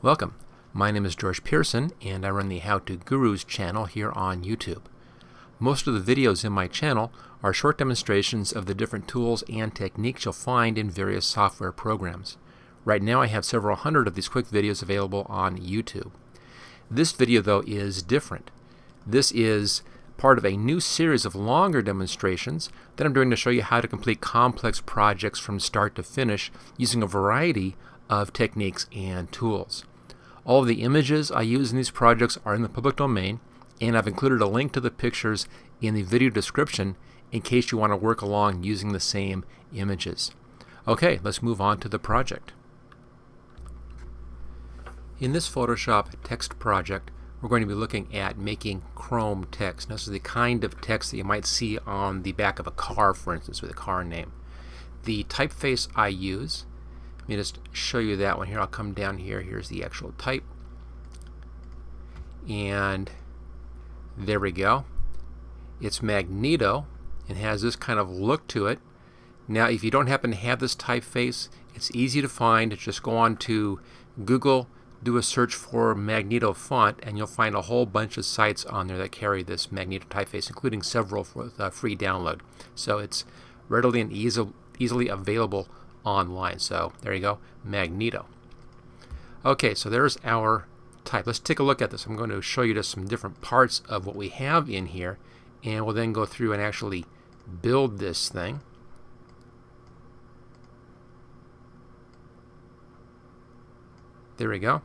Welcome. My name is George Pearson and I run the How To Gurus channel here on YouTube. Most of the videos in my channel are short demonstrations of the different tools and techniques you'll find in various software programs. Right now I have several hundred of these quick videos available on YouTube. This video though is different. This is part of a new series of longer demonstrations that I'm doing to show you how to complete complex projects from start to finish using a variety of techniques and tools. All of the images I use in these projects are in the public domain, and I've included a link to the pictures in the video description in case you want to work along using the same images. Okay, let's move on to the project. In this Photoshop text project, we're going to be looking at making chrome text. Now, this is the kind of text that you might see on the back of a car, for instance, with a car name. The typeface I use, let me just show you that one here. I'll come down here. Here's the actual type. And there we go. It's magneto and has this kind of look to it. Now, if you don't happen to have this typeface, it's easy to find. Just go on to Google, do a search for magneto font, and you'll find a whole bunch of sites on there that carry this magneto typeface, including several for free download. So it's readily and easily available online. So there you go, magneto. Okay, so there's our type. Let's take a look at this. I'm going to show you just some different parts of what we have in here, and we'll then go through and actually build this thing. There we go.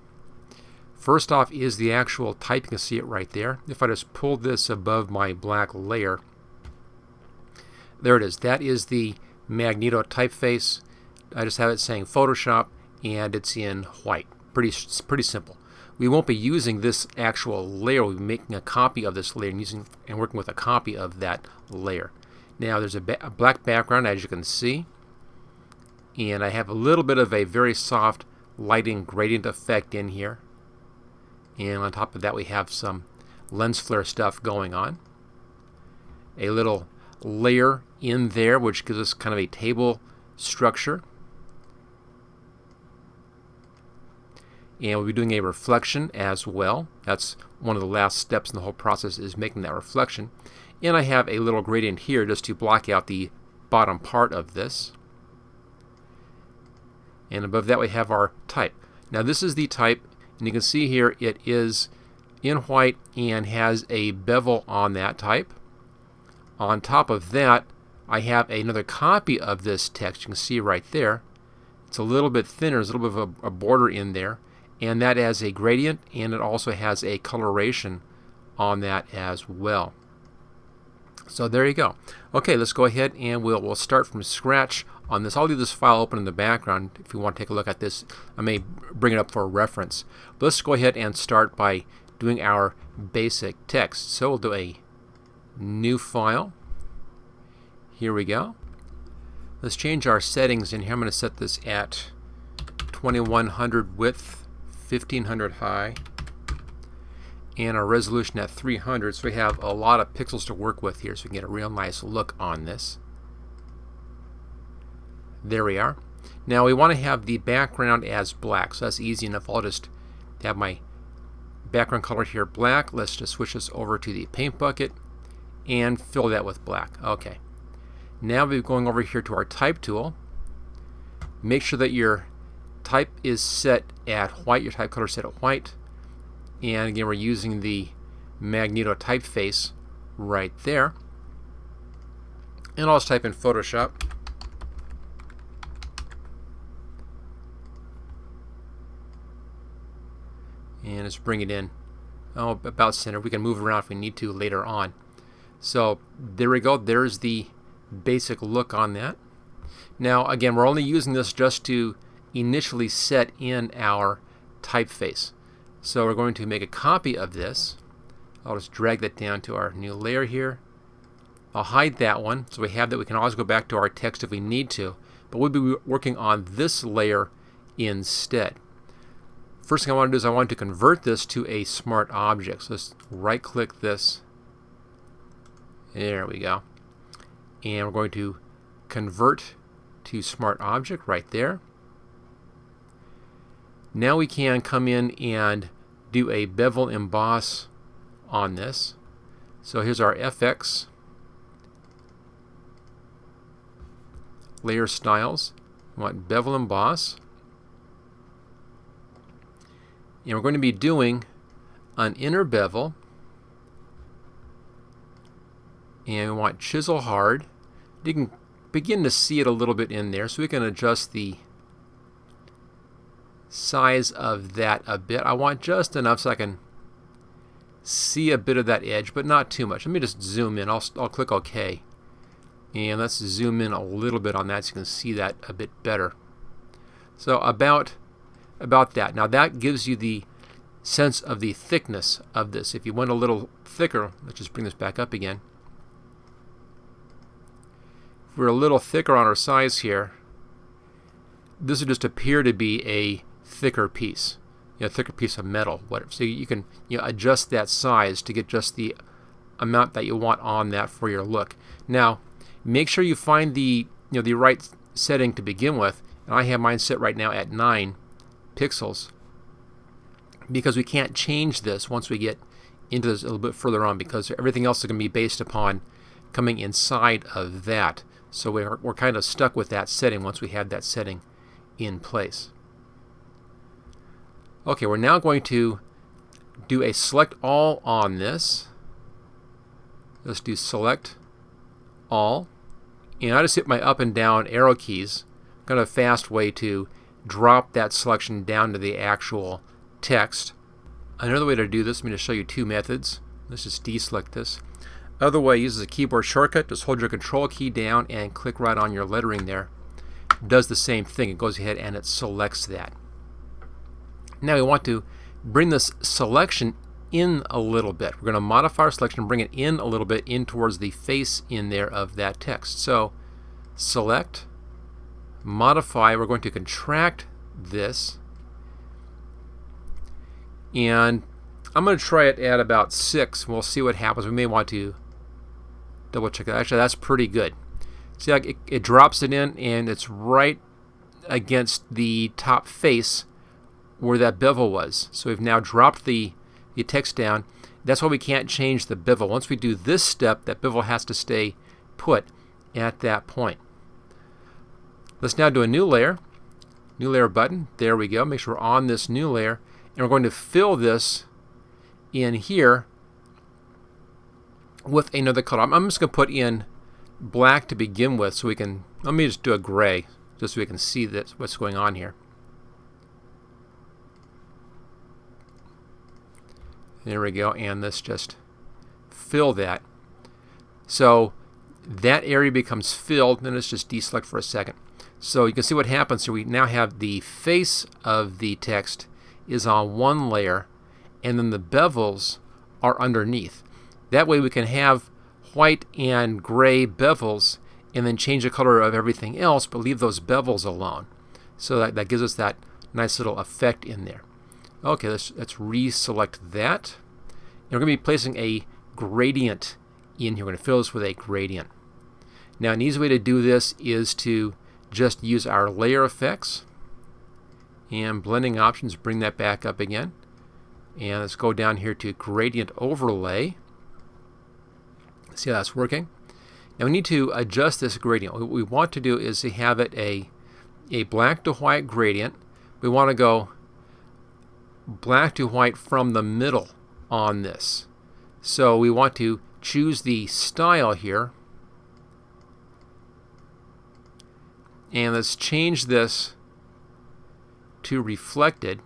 First off is the actual type. You can see it right there. If I just pull this above my black layer, there it is. That is the magneto typeface. I just have it saying Photoshop, and it's in white. Pretty simple. We won't be using this actual layer. We'll be making a copy of this layer and working with a copy of that layer. Now there's a black background, as you can see, and I have a little bit of a very soft lighting gradient effect in here. And on top of that we have some lens flare stuff going on. A little layer in there which gives us kind of a table structure. And we'll be doing a reflection as well. That's one of the last steps in the whole process, is making that reflection. And I have a little gradient here just to block out the bottom part of this. And above that we have our type. Now this is the type, and you can see here it is in white and has a bevel on that type. On top of that I have another copy of this text. You can see right there. It's a little bit thinner. There's a little bit of a border in there. And that has a gradient, and it also has a coloration on that as well. So there you go. Okay, let's go ahead and we'll start from scratch on this. I'll leave this file open in the background if you want to take a look at this. I may bring it up for reference. But let's go ahead and start by doing our basic text. So we'll do a new file. Here we go. Let's change our settings in here. I'm going to set this at 2100 width, 1500 high, and our resolution at 300, so we have a lot of pixels to work with here, so we can get a real nice look on this. There we are. Now we want to have the background as black, so that's easy enough. I'll just have my background color here black. Let's just switch this over to the paint bucket and fill that with black. Okay. Now we're going over here to our type tool. Make sure that your type is set at white, your type color is set at white. And again, we're using the magneto typeface right there. And I'll just type in Photoshop. And let's bring it in about center. We can move around if we need to later on. So there we go. There's the basic look on that. Now again, we're only using this just to initially set in our typeface. So we're going to make a copy of this. I'll just drag that down to our new layer here. I'll hide that one so we have that. We can always go back to our text if we need to, but we'll be working on this layer instead. First thing I want to do is I want to convert this to a smart object. So let's right click this. There we go. And we're going to convert to smart object right there. Now we can come in and do a bevel emboss on this. So here's our FX, layer styles. We want bevel emboss. And we're going to be doing an inner bevel. And we want chisel hard. You can begin to see it a little bit in there, so we can adjust the size of that a bit. I want just enough so I can see a bit of that edge, but not too much. Let me just zoom in. I'll click OK. And let's zoom in a little bit on that so you can see that a bit better. So about that. Now that gives you the sense of the thickness of this. If you went a little thicker, let's just bring this back up again. If we're a little thicker on our size here, this would just appear to be a thicker piece, thicker piece of metal, whatever. So you can adjust that size to get just the amount that you want on that for your look. Now, make sure you find the the right setting to begin with. And I have mine set right now at 9 pixels because we can't change this once we get into this a little bit further on, because everything else is going to be based upon coming inside of that. So we're kind of stuck with that setting once we have that setting in place. Okay, we're now going to do a select all on this. Let's do select all. And I just hit my up and down arrow keys. Kind of a fast way to drop that selection down to the actual text. Another way to do this, I'm going to show you 2 methods. Let's just deselect this. Other way uses a keyboard shortcut. Just hold your control key down and click right on your lettering there. It does the same thing. It goes ahead and it selects that. Now we want to bring this selection in a little bit. We're going to modify our selection and bring it in a little bit in towards the face in there of that text. So select, modify. We're going to contract this. And I'm going to try it at about 6. We'll see what happens. We may want to double check that. Actually, that's pretty good. See, like it drops it in, and it's right against the top face where that bevel was. So we've now dropped the text down. That's why we can't change the bevel. Once we do this step, that bevel has to stay put at that point. Let's now do a new layer button. There we go. Make sure we're on this new layer, and we're going to fill this in here with another color. I'm just going to put in black to begin with, so we can, let me just do a gray just so we can see this, what's going on here. There we go, and let's just fill that. So that area becomes filled. Then let's just deselect for a second. So you can see what happens here. We now have the face of the text is on one layer, and then the bevels are underneath. That way we can have white and gray bevels and then change the color of everything else, but leave those bevels alone. So that gives us that nice little effect in there. Okay, let's reselect that. And we're going to be placing a gradient in here. We're going to fill this with a gradient. Now, an easy way to do this is to just use our layer effects and blending options, bring that back up again. And let's go down here to gradient overlay. See how that's working? Now we need to adjust this gradient. What we want to do is to have it a black to white gradient. We want to go black to white from the middle on this. So we want to choose the style here. And let's change this to reflected.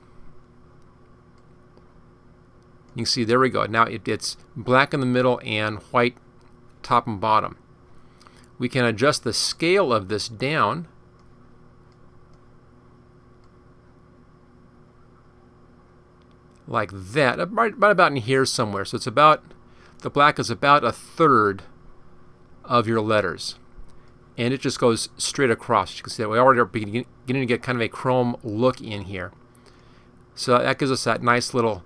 You can see, there we go. Now it's black in the middle and white top and bottom. We can adjust the scale of this down. Like that, right about in here somewhere. So it's about, the black is about 1/3 of your letters. And it just goes straight across. You can see that we already are beginning to get kind of a chrome look in here. So that gives us that nice little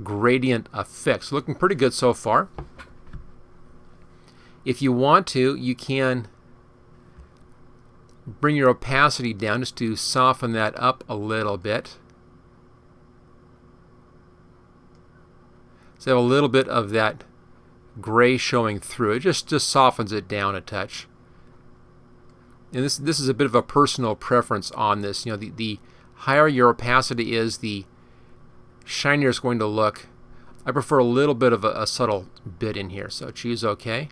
gradient effect. So looking pretty good so far. If you want to, you can bring your opacity down just to soften that up a little bit. So I have a little bit of that gray showing through. It just softens it down a touch. And this is a bit of a personal preference on this. You know, the higher your opacity is, the shinier it's going to look. I prefer a little bit of a subtle bit in here. So choose OK. And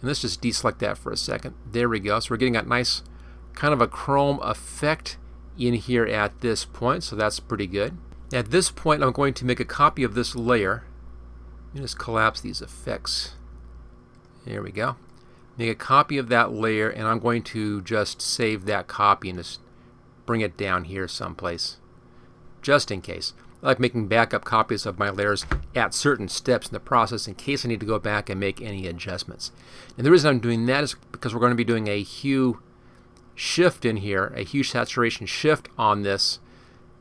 let's just deselect that for a second. There we go. So we're getting that nice kind of a chrome effect in here at this point. So that's pretty good. At this point, I'm going to make a copy of this layer. Let me just collapse these effects. There we go. Make a copy of that layer, and I'm going to just save that copy and just bring it down here someplace, just in case. I like making backup copies of my layers at certain steps in the process in case I need to go back and make any adjustments. And the reason I'm doing that is because we're going to be doing a hue shift in here, a hue saturation shift on this,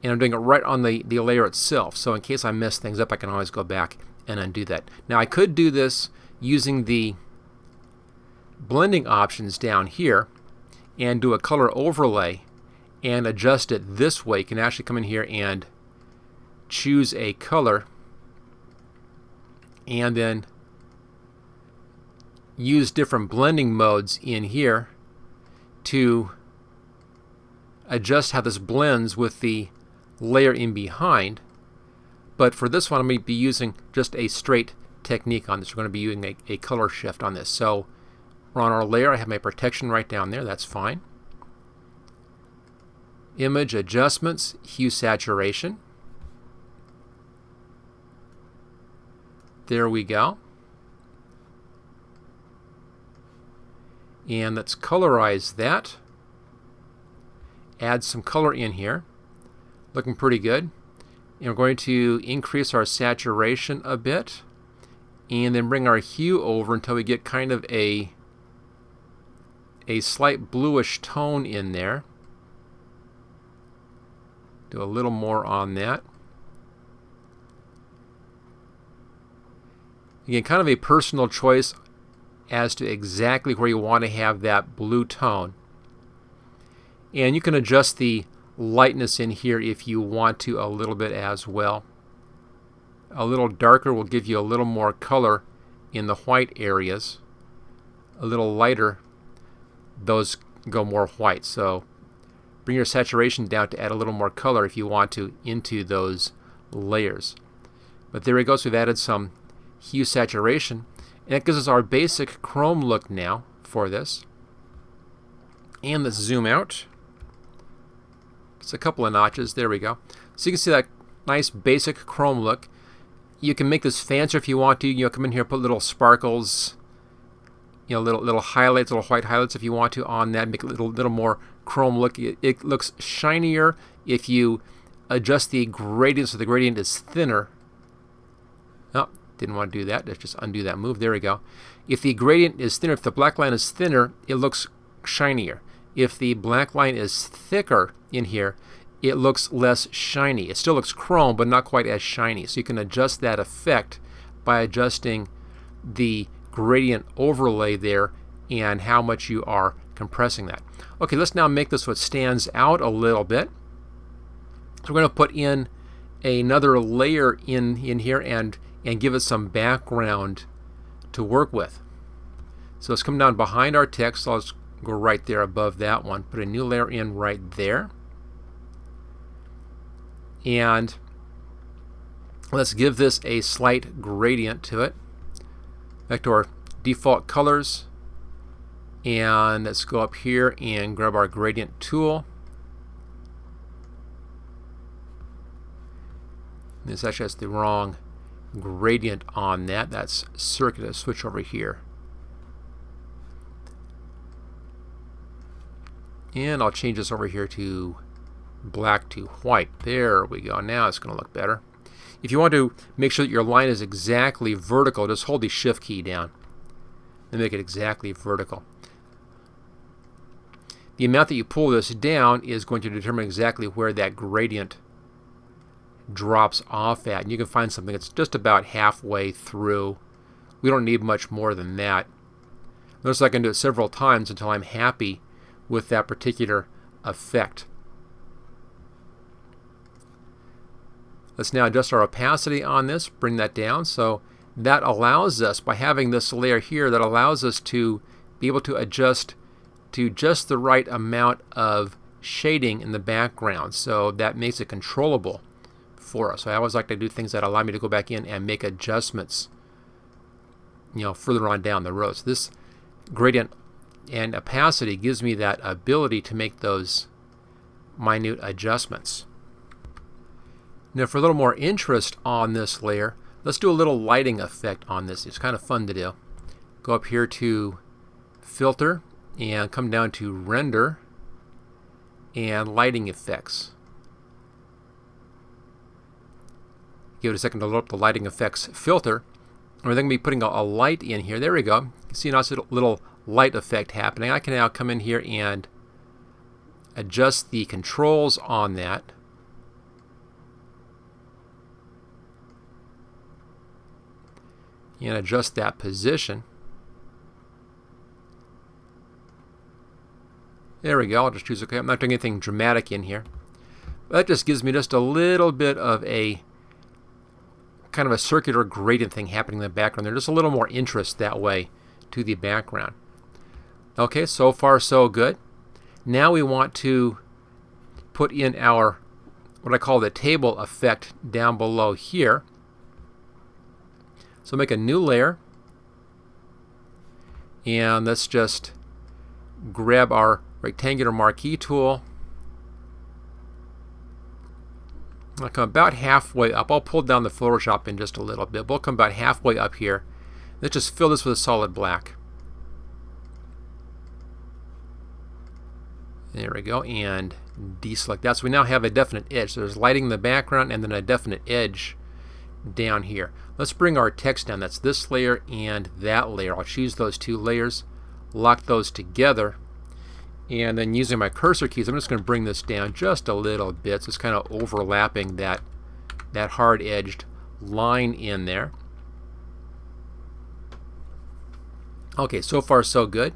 and I'm doing it right on the layer itself. So in case I mess things up, I can always go back and undo that. Now I could do this using the blending options down here and do a color overlay and adjust it this way. You can actually come in here and choose a color and then use different blending modes in here to adjust how this blends with the layer in behind. But for this one, I'm going to be using just a straight technique on this. We're going to be using a color shift on this. So we're on our layer. I have my protection right down there. That's fine. Image adjustments, hue saturation. There we go. And let's colorize that. Add some color in here. Looking pretty good. And we're going to increase our saturation a bit. And then bring our hue over until we get kind of a slight bluish tone in there. Do a little more on that. Again, kind of a personal choice as to exactly where you want to have that blue tone. And you can adjust the lightness in here if you want to a little bit as well. A little darker will give you a little more color in the white areas. A little lighter, those go more white. So bring your saturation down to add a little more color if you want to into those layers. But there we go. So we've added some hue saturation, and that gives us our basic chrome look now for this. And let's zoom out. It's a couple of notches. There we go. So you can see that nice basic chrome look. You can make this fancier if you want to. You know, come in here, put little sparkles, you know, little highlights, little white highlights if you want to on that. Make it a little more chrome look. It looks shinier if you adjust the gradient so the gradient is thinner. Oh, didn't want to do that. Let's just undo that move. There we go. If the gradient is thinner, if the black line is thinner, it looks shinier. If the black line is thicker in here, it looks less shiny. It still looks chrome, but not quite as shiny. So you can adjust that effect by adjusting the gradient overlay there and how much you are compressing that. Okay, let's now make this so it stands out a little bit. So we're going to put in another layer in here and give it some background to work with. So let's come down behind our text. So let's go right there above that one. Put a new layer in right there. And let's give this a slight gradient to it. Back to our default colors. And let's go up here and grab our gradient tool. This actually has the wrong gradient on that. That's circuit. Let's switch over here. And I'll change this over here to black to white. There we go. Now it's going to look better. If you want to make sure that your line is exactly vertical, just hold the shift key down and make it exactly vertical. The amount that you pull this down is going to determine exactly where that gradient drops off at. And you can find something that's just about halfway through. We don't need much more than that. Notice I can do it several times until I'm happy with that particular effect. Let's now adjust our opacity on this, bring that down. So that allows us, by having this layer here, that allows us to be able to adjust to just the right amount of shading in the background. So that makes it controllable for us. So I always like to do things that allow me to go back in and make adjustments, further on down the road. So this gradient and opacity gives me that ability to make those minute adjustments. Now for a little more interest on this layer, let's do a little lighting effect on this. It's kind of fun to do. Go up here to Filter and come down to Render and Lighting Effects. Give it a second to load up the Lighting Effects filter. We're then going to be putting a light in here. There we go. You can see a nice little light effect happening. I can now come in here and adjust the controls on that. And adjust that position. There we go. I'll just choose OK. I'm not doing anything dramatic in here. But that just gives me just a little bit of a kind of a circular gradient thing happening in the background. There's just a little more interest that way to the background. Okay, so far so good. Now we want to put in our, what I call the table effect down below here. So make a new layer, and let's just grab our rectangular marquee tool. I'll come about halfway up. I'll pull down the Photoshop in just a little bit. We'll come about halfway up here. Let's just fill this with a solid black. There we go, and deselect that. So we now have a definite edge. So there's lighting in the background and then a definite edge down here. Let's bring our text down. That's this layer and that layer. I'll choose those two layers, lock those together, and then using my cursor keys, I'm just going to bring this down just a little bit. So it's kind of overlapping that hard-edged line in there. Okay, so far so good.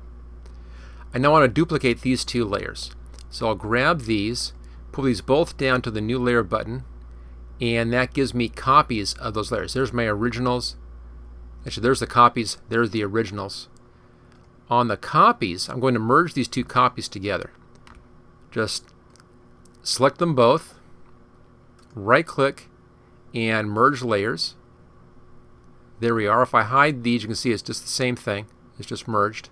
I now want to duplicate these two layers. So I'll grab these, pull these both down to the new layer button, and that gives me copies of those layers. There's my originals. Actually, there's the copies. There's the originals. On the copies, I'm going to merge these two copies together. Just select them both, right-click, and merge layers. There we are. If I hide these, you can see it's just the same thing. It's just merged.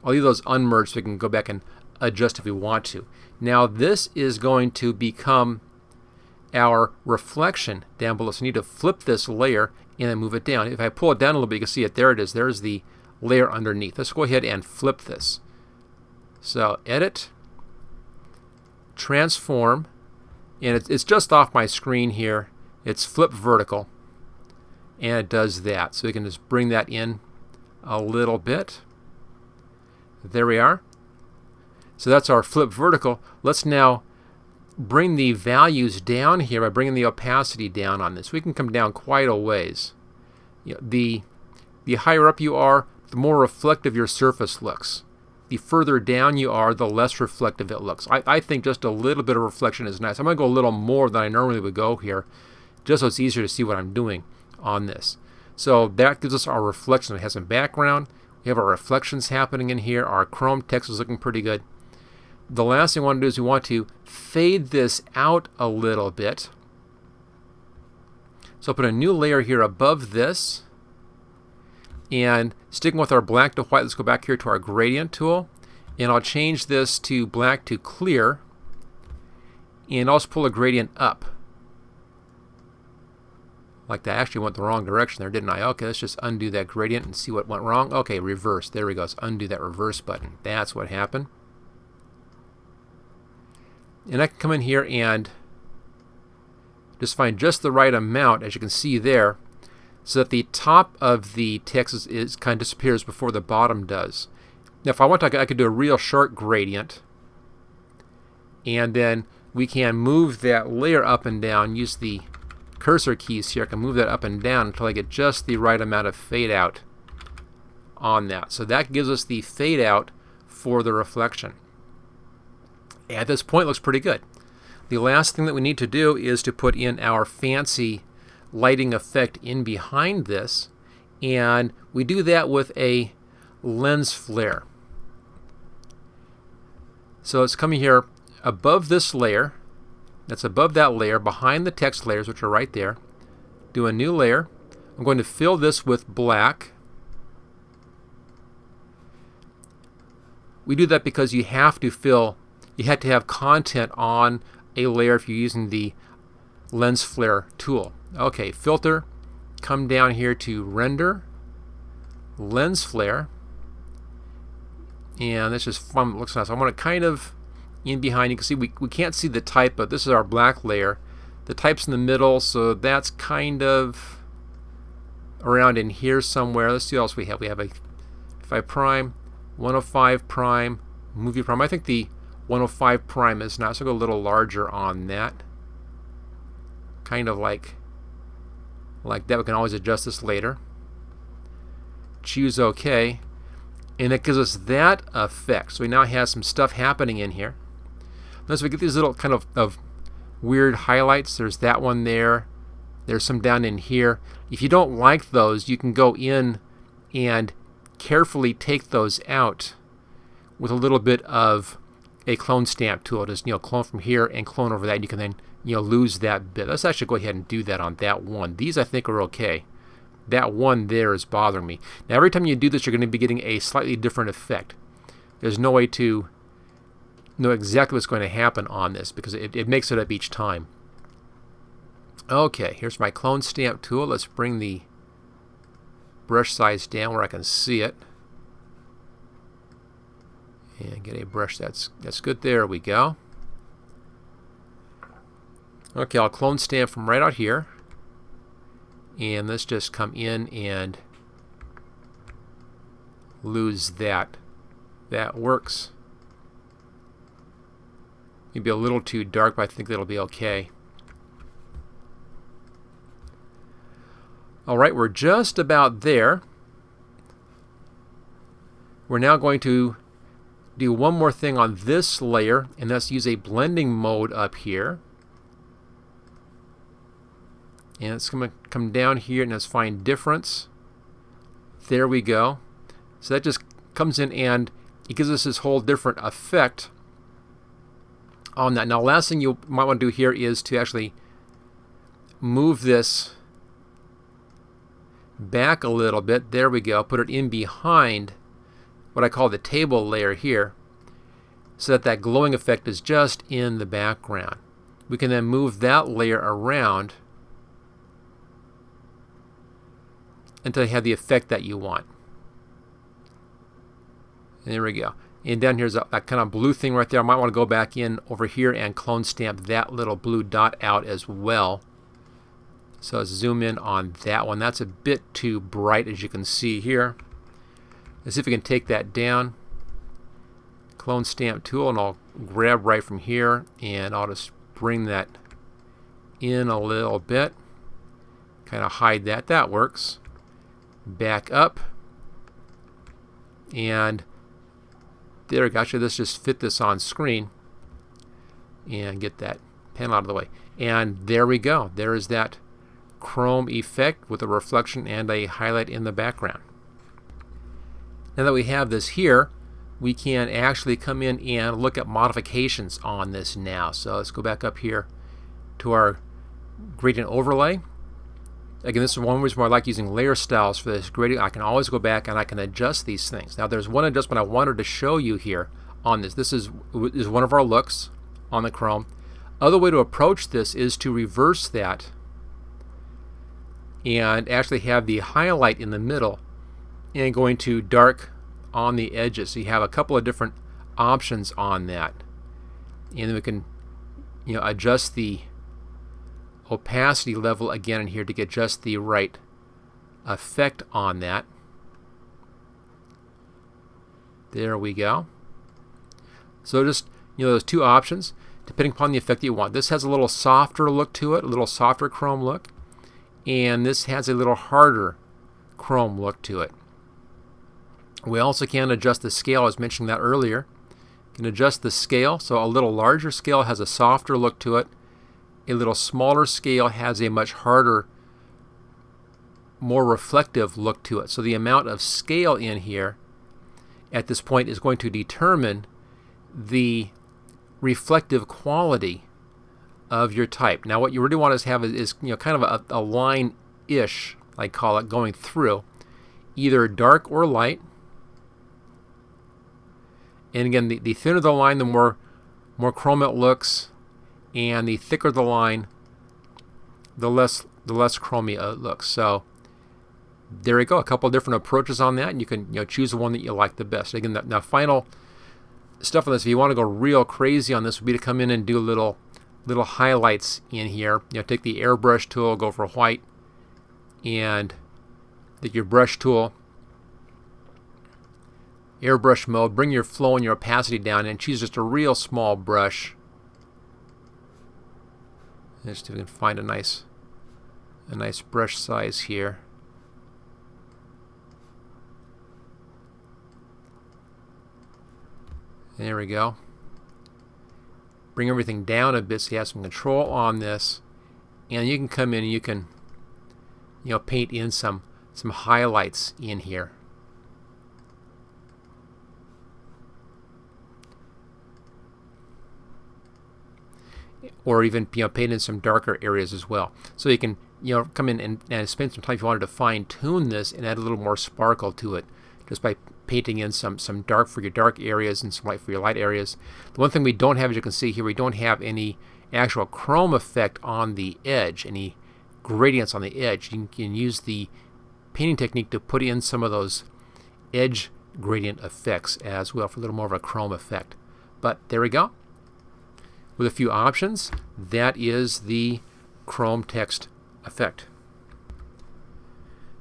I'll leave those unmerged so we can go back and adjust if we want to. Now this is going to become our reflection down below. So I need to flip this layer and then move it down. If I pull it down a little bit, you can see it. There it is. There's the layer underneath. Let's go ahead and flip this. So Edit, Transform, and it's just off my screen here. It's Flip Vertical, and it does that. So we can just bring that in a little bit. There we are. So that's our Flip Vertical. Let's now bring the values down here by bringing the opacity down on this. We can come down quite a ways. The higher up you are, the more reflective your surface looks. The further down you are, the less reflective it looks. I think just a little bit of reflection is nice. I'm going to go a little more than I normally would go here, just so it's easier to see what I'm doing on this. So that gives us our reflection. It has some background. We have our reflections happening in here. Our chrome text is looking pretty good. The last thing we want to do is we want to fade this out a little bit. So I'll put a new layer here above this. And sticking with our black to white, let's go back here to our gradient tool. And I'll change this to black to clear. And also pull a gradient up. Like that. I actually went the wrong direction there, didn't I? Okay, let's just undo that gradient and see what went wrong. Okay, reverse. There we go. Let's undo that reverse button. That's what happened. And I can come in here and just find just the right amount, as you can see there, so that the top of the text is kind of disappears before the bottom does. Now if I want to, I could do a real sharp gradient, and then we can move that layer up and down. Use the cursor keys here. I can move that up and down until I get just the right amount of fade out on that. So that gives us the fade out for the reflection. At this point, it looks pretty good. The last thing that we need to do is to put in our fancy lighting effect in behind this, and we do that with a lens flare. So it's coming here above this layer, that's above that layer, behind the text layers, which are right there. Do a new layer. I'm going to fill this with black. We do that because you have to have content on a layer if you're using the lens flare tool. Okay, filter, come down here to render, lens flare, and this is fun. It looks nice. I want to kind of in behind. You can see we can't see the type, but this is our black layer. The type's in the middle, so that's kind of around in here somewhere. Let's see what else we have. We have a 5 prime, 105 prime, movie prime. I think the 105 prime is nice. I'll go a little larger on that. Kind of like that. We can always adjust this later. Choose OK. And it gives us that effect. So we now have some stuff happening in here. Notice we get these little kind of weird highlights. There's that one there. There's some down in here. If you don't like those, you can go in and carefully take those out with a little bit of a clone stamp tool. Just clone from here and clone over that. You can then lose that bit. Let's actually go ahead and do that on that one. These I think are okay. That one there is bothering me. Now every time you do this, you're going to be getting a slightly different effect. There's no way to know exactly what's going to happen on this because it makes it up each time. Okay, here's my clone stamp tool. Let's bring the brush size down where I can see it. And get a brush that's good. There we go. Okay, I'll clone stamp from right out here. And let's just come in and lose that. That works. Maybe a little too dark, but I think that'll be okay. Alright, we're just about there. We're now going to do one more thing on this layer, and that's use a blending mode up here. And it's going to come down here and let's find difference. There we go. So that just comes in and it gives us this whole different effect on that. Now, last thing you might want to do here is to actually move this back a little bit. There we go. Put it in behind what I call the table layer here so that that glowing effect is just in the background. We can then move that layer around until you have the effect that you want. And there we go. And down here's that kind of blue thing right there. I might want to go back in over here and clone stamp that little blue dot out as well. So let's zoom in on that one. That's a bit too bright, as you can see here. Let's see if we can take that down. Clone stamp tool, and I'll grab right from here and I'll just bring that in a little bit. Kind of hide that. That works. Back up, and there we go. Actually, let's just fit this on screen and get that panel out of the way. And there we go. There is that chrome effect with a reflection and a highlight in the background. Now that we have this here, we can actually come in and look at modifications on this now. So let's go back up here to our gradient overlay. Again, this is one reason why I like using layer styles for this gradient. I can always go back and I can adjust these things. Now, there's one adjustment I wanted to show you here on this. This is one of our looks on the chrome. Other way to approach this is to reverse that and actually have the highlight in the middle and going to dark on the edges. So you have a couple of different options on that. And then we can adjust the opacity level again in here to get just the right effect on that. There we go. So just those two options depending upon the effect that you want. This has a little softer look to it, a little softer chrome look, and this has a little harder chrome look to it. We also can adjust the scale. I was mentioning that earlier. You can adjust the scale, so a little larger scale has a softer look to it. A little smaller scale has a much harder, more reflective look to it. So the amount of scale in here at this point is going to determine the reflective quality of your type. Now what you really want to have is kind of a line-ish, I call it, going through, either dark or light. And again, the thinner the line, the more chrome it looks, and the thicker the line, the less chromy it looks. So there you go, a couple of different approaches on that, and you can choose the one that you like the best. Again, the final stuff on this, if you want to go real crazy on this, would be to come in and do little highlights in here. Take the airbrush tool, go for white, and take your brush tool, airbrush mode, bring your flow and your opacity down, and choose just a real small brush. Just if we can find a nice brush size here. There we go. Bring everything down a bit so you have some control on this, and you can come in and you can paint in some highlights in here. Or even paint in some darker areas as well. So you can come in and spend some time if you wanted to fine tune this and add a little more sparkle to it, just by painting in some dark for your dark areas and some light for your light areas. The one thing we don't have, as you can see here, we don't have any actual chrome effect on the edge, any gradients on the edge. You can use the painting technique to put in some of those edge gradient effects as well for a little more of a chrome effect. But there we go. With a few options, that is the chrome text effect.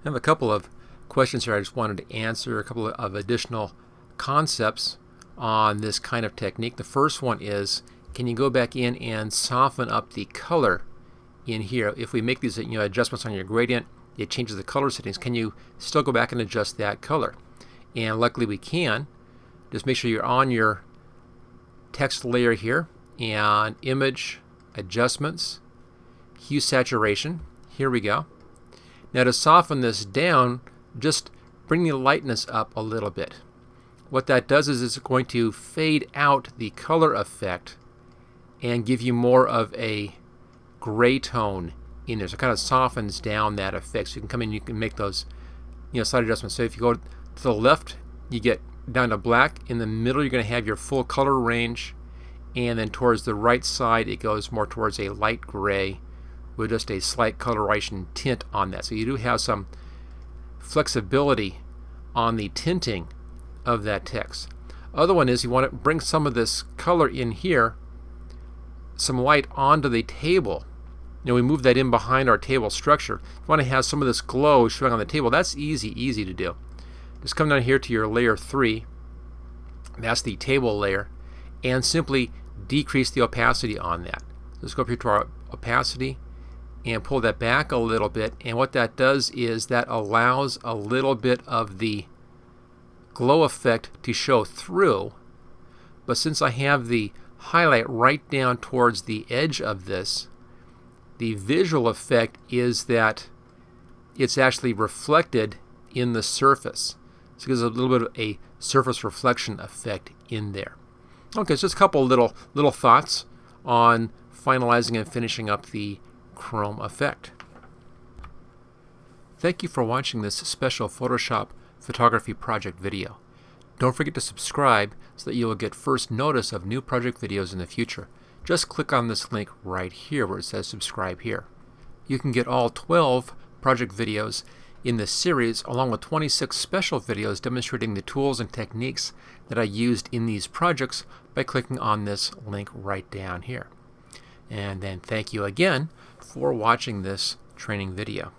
I have a couple of questions here I just wanted to answer, a couple of additional concepts on this kind of technique. The first one is, can you go back in and soften up the color in here? If we make these adjustments on your gradient, it changes the color settings. Can you still go back and adjust that color? And luckily we can. Just make sure you're on your text layer here, and image, adjustments, hue saturation. Here we go. Now to soften this down, just bring the lightness up a little bit. What that does is it's going to fade out the color effect and give you more of a gray tone in there. So it kind of softens down that effect. So you can come in and you can make those slight adjustments. So if you go to the left, you get down to black. In the middle, you're going to have your full color range. And then towards the right side, it goes more towards a light gray with just a slight coloration tint on that. So you do have some flexibility on the tinting of that text. Other one is you want to bring some of this color in here, some light onto the table. We move that in behind our table structure. You want to have some of this glow showing on the table. That's easy to do. Just come down here to your layer 3. That's the table layer, and simply decrease the opacity on that. Let's go up here to our opacity and pull that back a little bit, and what that does is that allows a little bit of the glow effect to show through. But since I have the highlight right down towards the edge of this, the visual effect is that it's actually reflected in the surface. So it gives a little bit of a surface reflection effect in there. Okay, so just a couple little thoughts on finalizing and finishing up the chrome effect. Thank you for watching this special Photoshop photography project video. Don't forget to subscribe so that you will get first notice of new project videos in the future. Just click on this link right here where it says subscribe here. You can get all 12 project videos in this series, along with 26 special videos demonstrating the tools and techniques that I used in these projects, by clicking on this link right down here. And then thank you again for watching this training video.